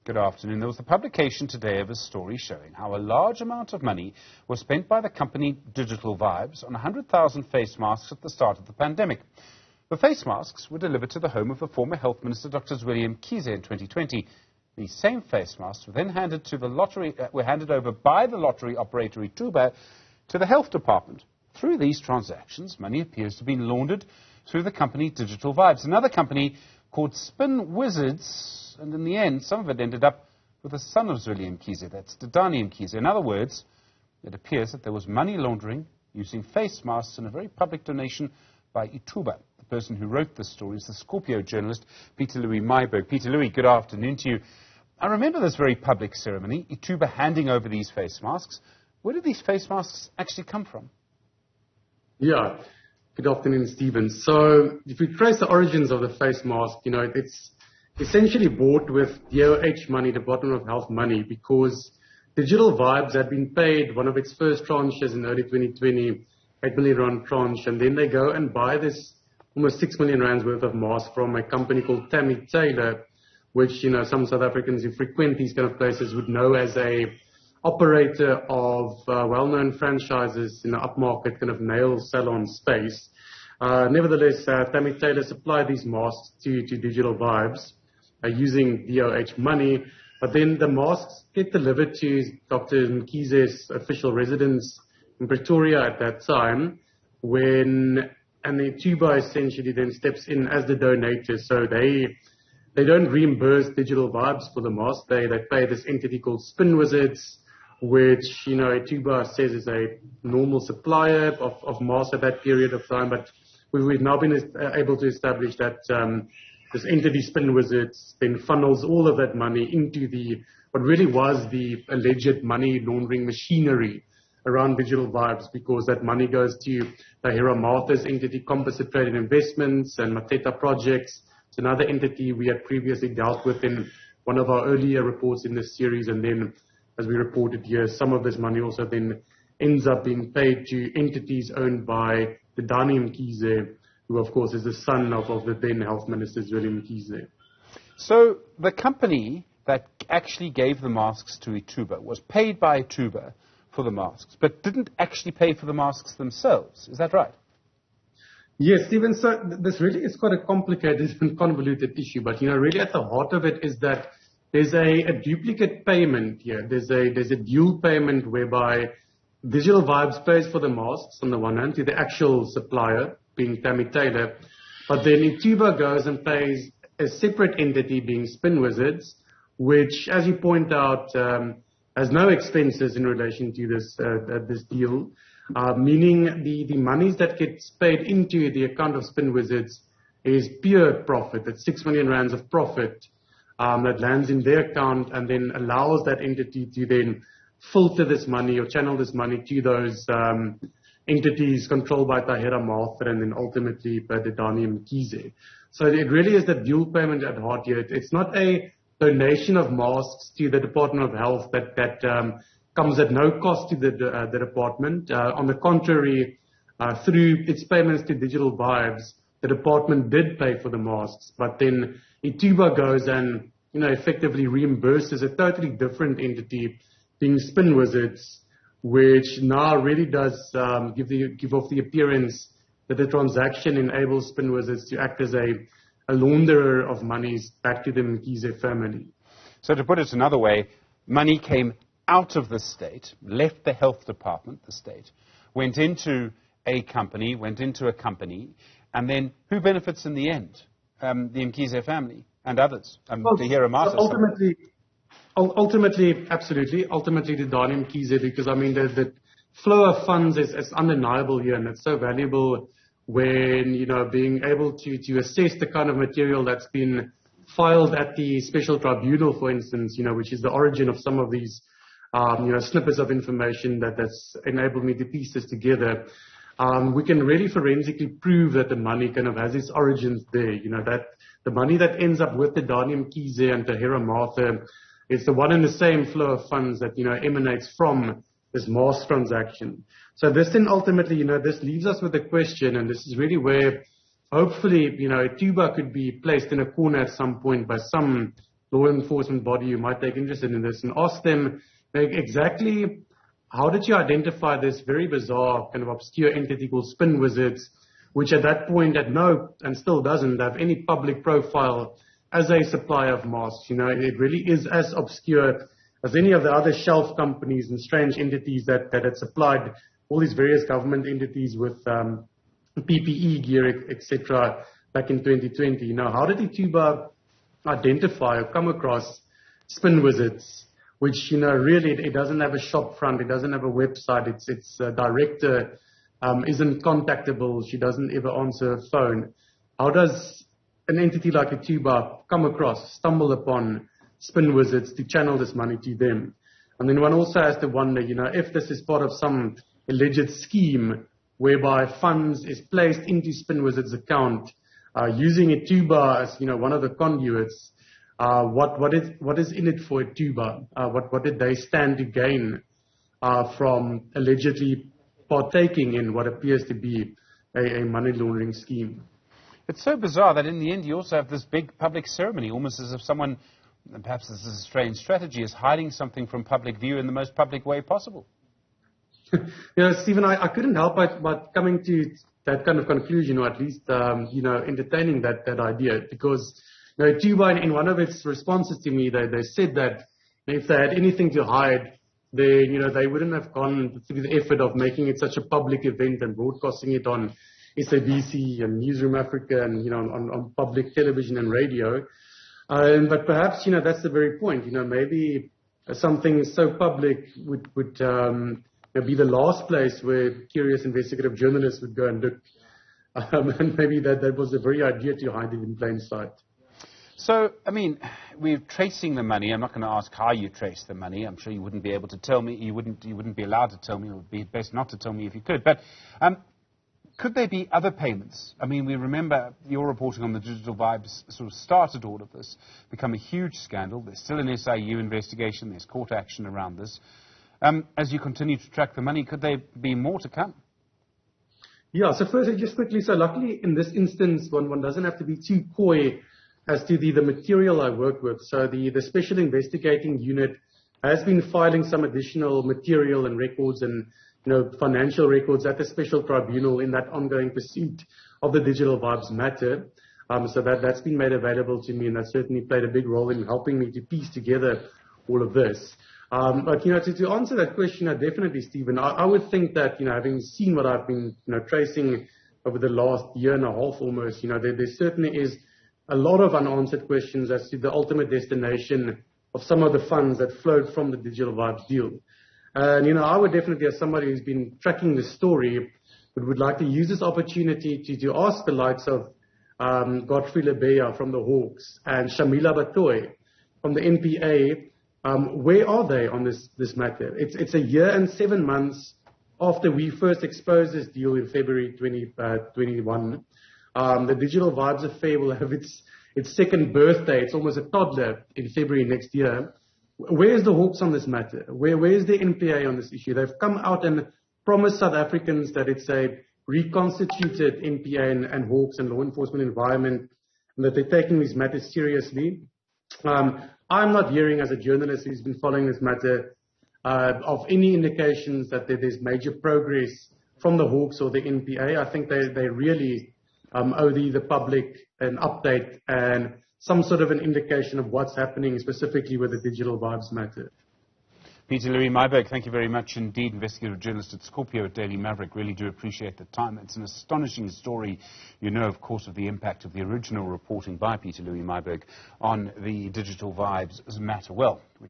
Good afternoon. There was the publication today of a story showing how a large amount of money was spent by the company Digital Vibes on 100,000 face masks at the start of the pandemic. The face masks were delivered to the home of the former Health Minister Dr. Zweli Mkhize in 2020. These same face masks were then handed over by the lottery operator iThuba to the Health Department. Through these transactions, money appears to have been laundered through the company Digital Vibes, another company called Spin Wizards, and in the end, some of it ended up with the son of Zweli Mkhize, that's Dedani Mkhize. In other words, it appears that there was money laundering using face masks and a very public donation by iThuba. The person who wrote this story is the Scorpio journalist, Pieter-Louis Myburgh. Pieter-Louis, good afternoon to you. I remember this very public ceremony, iThuba handing over these face masks. Where did these face masks actually come from? Yeah, good afternoon, Stephen. So if we trace the origins of the face mask, it's essentially bought with DOH money, Department of Health money, because Digital Vibes had been paid one of its first tranches in early 2020, 8 million rand tranche, and then they go and buy this almost 6 million rands worth of masks from a company called Tammy Taylor, which, some South Africans who frequent these kind of places would know as a operator of well-known franchises in the upmarket kind of nail salon space. Nevertheless, Tammy Taylor supplied these masks to Digital Vibes using DOH money, but then the masks get delivered to Dr. Mkhize's official residence in Pretoria at that time, and the iThuba essentially then steps in as the donator. So they don't reimburse Digital Vibes for the mask. They pay this entity called Spin Wizards, which, iThuba says is a normal supplier of masks at that period of time, but we've now been able to establish that this entity, Spin Wizards, then funnels all of that money into what really was the alleged money laundering machinery around Digital Vibes, because that money goes to Tahira Martha's entity, Composite Trade and Investments, and Mateta Projects. It's another entity we had previously dealt with in one of our earlier reports in this series, and then, as we reported here, some of this money also then ends up being paid to entities owned by Dedani Mkhize, who, of course, is the son of the then Health Minister Zweli Mkhize. So the company that actually gave the masks to iThuba was paid by iThuba for the masks, but didn't actually pay for the masks themselves. Is that right? Yes, Stephen. So this really is quite a complicated and convoluted issue, but, really at the heart of it is that there's a duplicate payment here. There's a dual payment whereby Digital Vibes pays for the masks on the one hand to the actual supplier, being Tammy Taylor, but then iThuba goes and pays a separate entity, being Spin Wizards, which, as you point out, has no expenses in relation to this deal, meaning the monies that gets paid into the account of Spin Wizards is pure profit. That's 6 million rands of profit that lands in their account and then allows that entity to then filter this money or channel this money to those entities controlled by Tahira Martha and then ultimately by Dedani Mkhize. So it really is the dual payment at heart here. It's not a donation of masks to the Department of Health that comes at no cost to the department. On the contrary, through its payments to Digital Vibes, the department did pay for the masks, but then iThuba goes and effectively reimburses a totally different entity, being Spin Wizards, which now really does give off the appearance that the transaction enables Spin Wizards to act as a launderer of monies back to the Mkhize family. So to put it another way, money came out of the state, left the health department, the state, went into a company, and then who benefits in the end? The Mkhize family and others. Tahira Martha. Ultimately, absolutely. Ultimately, Dedani Mkhize, because the flow of funds is undeniable here, and it's so valuable when being able to assess the kind of material that's been filed at the special tribunal, for instance, which is the origin of some of these snippets of information that's enabled me to piece this together. We can really forensically prove that the money kind of has its origins there. That the money that ends up with Dedani Mkhize and Tahira Martha, it's the one and the same flow of funds that, emanates from this mask transaction. So this then ultimately, this leaves us with a question, and this is really where hopefully, iThuba could be placed in a corner at some point by some law enforcement body who might take interest in this and ask them exactly how did you identify this very bizarre kind of obscure entity called Spin Wizards, which at that point had no, and still doesn't have any public profile as a supplier of masks. It really is as obscure as any of the other shelf companies and strange entities that had supplied all these various government entities with PPE gear, etc. back in 2020. How did Health identify or come across Spin Wizards, which, really it doesn't have a shop front, it doesn't have a website, its director isn't contactable, she doesn't ever answer her phone. How does an entity like Health stumble upon Spin Wizards to channel this money to them? And then one also has to wonder, if this is part of some alleged scheme whereby funds is placed into Spin Wizards' account, using Health as, one of the conduits, what is in it for Health? What did they stand to gain from allegedly partaking in what appears to be a money laundering scheme? It's so bizarre that in the end you also have this big public ceremony, almost as if someone, and perhaps this is a strange strategy, is hiding something from public view in the most public way possible. Stephen, I couldn't help but coming to that kind of conclusion, or at least, entertaining that idea, because Health, in one of its responses to me, they said that if they had anything to hide, they wouldn't have gone through the effort of making it such a public event and broadcasting it on SABC and Newzroom Afrika and, on public television and radio. But perhaps, that's the very point. Maybe something so public would be the last place where curious investigative journalists would go and look. And maybe that was the very idea to hide it in plain sight. So, we're tracing the money. I'm not going to ask how you trace the money. I'm sure you wouldn't be able to tell me. You wouldn't be allowed to tell me. It would be best not to tell me if you could. But could there be other payments? We remember your reporting on the Digital Vibes sort of started all of this, become a huge scandal. There's still an SIU investigation. There's court action around this. As you continue to track the money, could there be more to come? Yeah, so firstly, just quickly, so luckily in this instance, one doesn't have to be too coy as to the material I work with. So the Special Investigating Unit has been filing some additional material and records and financial records at the Special Tribunal in that ongoing pursuit of the Digital Vibes matter. So that's been made available to me, and that certainly played a big role in helping me to piece together all of this. But, to answer that question, definitely, Stephen, I would think that, having seen what I've been, tracing over the last year and a half almost, there certainly is a lot of unanswered questions as to the ultimate destination of some of the funds that flowed from the Digital Vibes deal. And, I would definitely, as somebody who's been tracking the story, would like to use this opportunity to ask the likes of Godfrey Lebeya from the Hawks and Shamila Batoy from the NPA, where are they on this matter? It's a year and 7 months after we first exposed this deal in February 2021. The Digital Vibes affair will have its second birthday. It's almost a toddler in February next year. Where's the Hawks on this matter? Where's the NPA on this issue? They've come out and promised South Africans that it's a reconstituted NPA and Hawks and law enforcement environment, and that they're taking these matters seriously. I'm not hearing, as a journalist who's been following this matter, of any indications that there's major progress from the Hawks or the NPA. I think they really owe the public an update and some sort of an indication of what's happening specifically with the Digital Vibes matter. Pieter-Louis Myburgh, thank you very much indeed, investigative journalist at Scorpio at Daily Maverick. Really do appreciate the time. It's an astonishing story. Of course, of the impact of the original reporting by Pieter-Louis Myburgh on the Digital Vibes matter. Well,